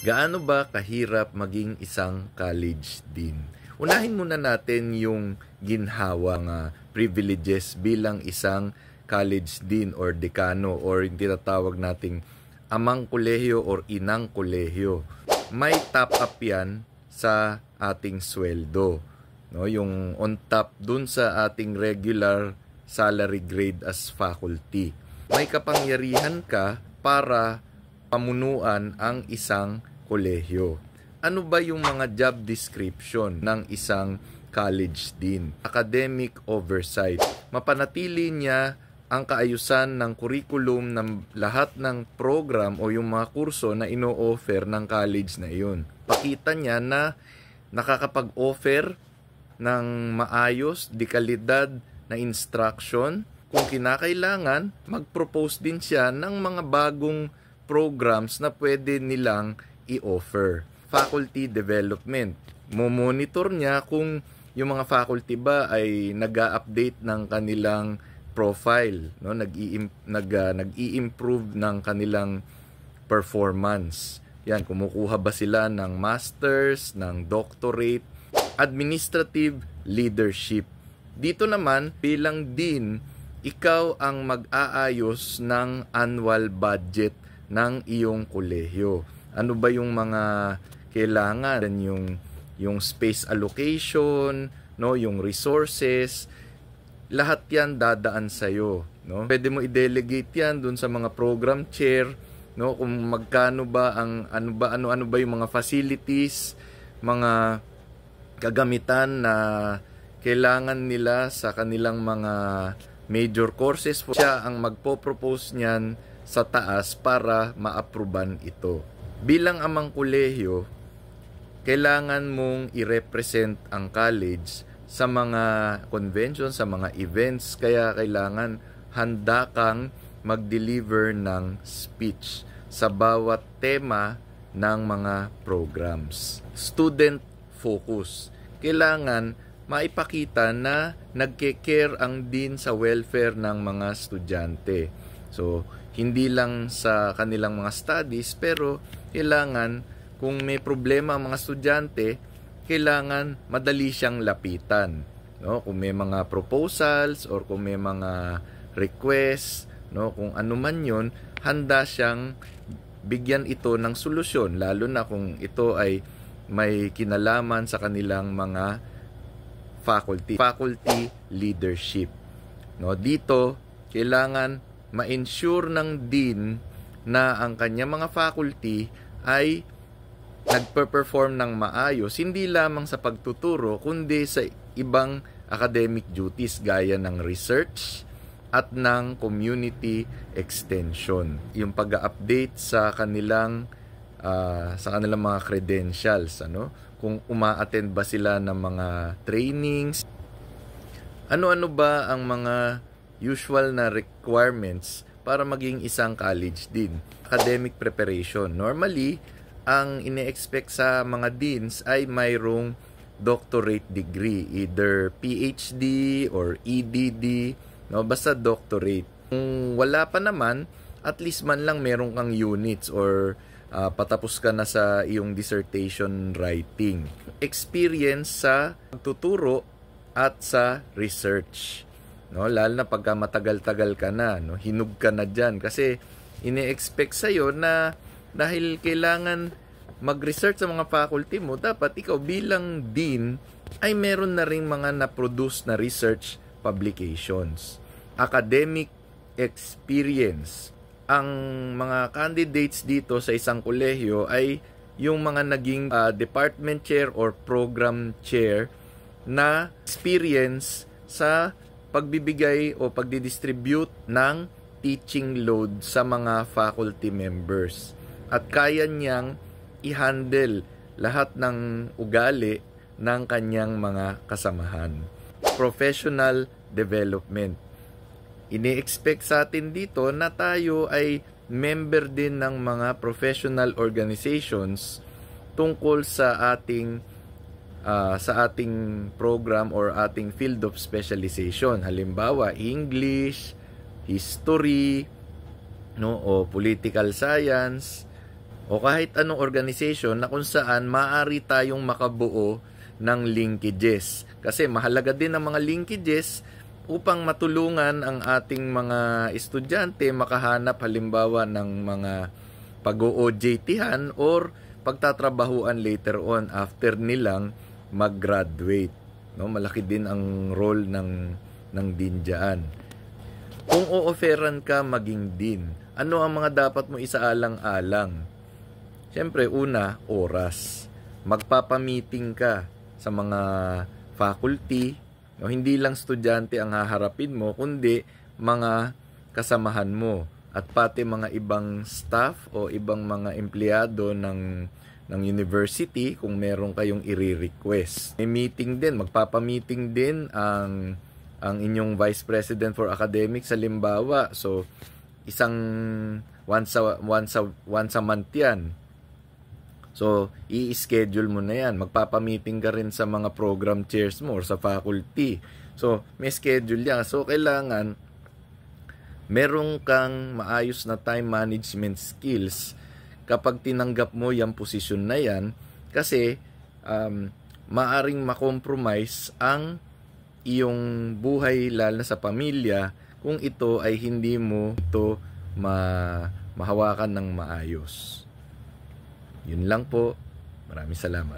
Gaano ba kahirap maging isang college dean? Unahin muna natin yung ginhawang privileges bilang isang college dean or dekano or yung tinatawag nating amang kolehiyo or inang kolehiyo. May top up yan sa ating sweldo. No, yung on top dun sa ating regular salary grade as faculty. May kapangyarihan ka para pamunuan ang isang kolehiyo. Ano ba yung mga job description ng isang college dean? Academic oversight. Mapanatili niya ang kaayusan ng curriculum ng lahat ng program o yung mga kurso na ino-offer ng college na iyon. Pakita niya na nakakapag-offer ng maayos, dekalidad na instruction. Kung kinakailangan, mag-propose din siya ng mga bagong programs na pwede nilang i-offer. Faculty development. Mo-monitor niya kung yung mga faculty ba ay nag-a-update ng kanilang profile, no? Nag-i-improve ng kanilang performance. Yan, kumukuha ba sila ng masters, ng doctorate, administrative leadership. Dito naman, bilang dean, ikaw ang mag-aayos ng annual budget ng iyong kolehiyo. Ano ba yung mga kailangan? Yung space allocation, no, yung resources, lahat yan dadaan sa iyo, no? Pwede mo i-delegate yan dun sa mga program chair, no, kung magkano ba ano ba yung mga facilities, mga kagamitan na kailangan nila sa kanilang mga major courses. Siya ang magpo-propose niyan sa taas para ma-approvean ito. Bilang amang kolehiyo, kailangan mong i-represent ang college sa mga convention, sa mga events, kaya kailangan handa kang mag-deliver ng speech sa bawat tema ng mga programs. Student focus. Kailangan maipakita na nagke-care ang dean sa welfare ng mga estudyante. So, hindi lang sa kanilang mga studies, pero kailangan kung may problema ang mga estudyante, kailangan madali siyang lapitan. No? Kung may mga proposals or kung may mga requests, no? Kung ano man yun, handa siyang bigyan ito ng solusyon, lalo na kung ito ay may kinalaman sa kanilang mga faculty leadership. No, dito kailangan ma-ensure ng dean na ang kanyang mga faculty ay nagpe-perform ng maayos, hindi lamang sa pagtuturo kundi sa ibang academic duties gaya ng research at ng community extension. Yung pag-update sa kanilang mga credentials, ano? Kung uma-attend ba sila ng mga trainings, ano-ano ba ang mga usual na requirements para maging isang college dean. Academic preparation. Normally, ang ine-expect sa mga deans ay mayroong doctorate degree, either PhD or EDD, no? Basta doctorate. Kung wala pa naman, at least man lang meron kang units or patapos ka na sa iyong dissertation writing. Experience sa pagtuturo at sa research. No, lalo na pagka matagal-tagal ka na, no, hinug ka na diyan kasi ine-expect sa iyo na dahil kailangan mag-research sa mga faculty mo, dapat ikaw bilang dean ay meron na ring mga na-produce na research publications. Academic experience. Ang mga candidates dito sa isang kolehiyo ay yung mga naging department chair or program chair na experience sa pagbibigay o pagdidistribute ng teaching load sa mga faculty members. At kaya niyang i-handle lahat ng ugali ng kanyang mga kasamahan. Professional development. Ini-expect sa atin dito na tayo ay member din ng mga professional organizations tungkol sa ating program or ating field of specialization. Halimbawa, English, history, no, o political science, o kahit anong organization na kung saan maaari tayong makabuo ng linkages. Kasi mahalaga din ang mga linkages upang matulungan ang ating mga estudyante makahanap halimbawa ng mga pag-OJT-han or pagtatrabahuan later on after nilang mag-graduate. No, malaki din ang role ng dean diyan. Kung o-offeran ka maging dean, ano ang mga dapat mo isaalang-alang? Siyempre, una, oras. Magpapamiting ka sa mga faculty. No, hindi lang estudyante ang haharapin mo, kundi mga kasamahan mo at pati mga ibang staff o ibang mga empleyado ng university kung meron kayong i-request. May meeting din, magpapamiting din ang inyong Vice President for Academics halimbawa. So, isang once a month yan. So, i-schedule mo na yan. Magpapamiting ka rin sa mga program chairs mo or sa faculty. So, may schedule yan. So, kailangan meron kang maayos na time management skills kapag tinanggap mo yung posisyon na yan kasi maaring makompromise ang iyong buhay lalo na sa pamilya kung ito ay hindi mo ito mahawakan ng maayos. Yun lang po. Maraming salamat.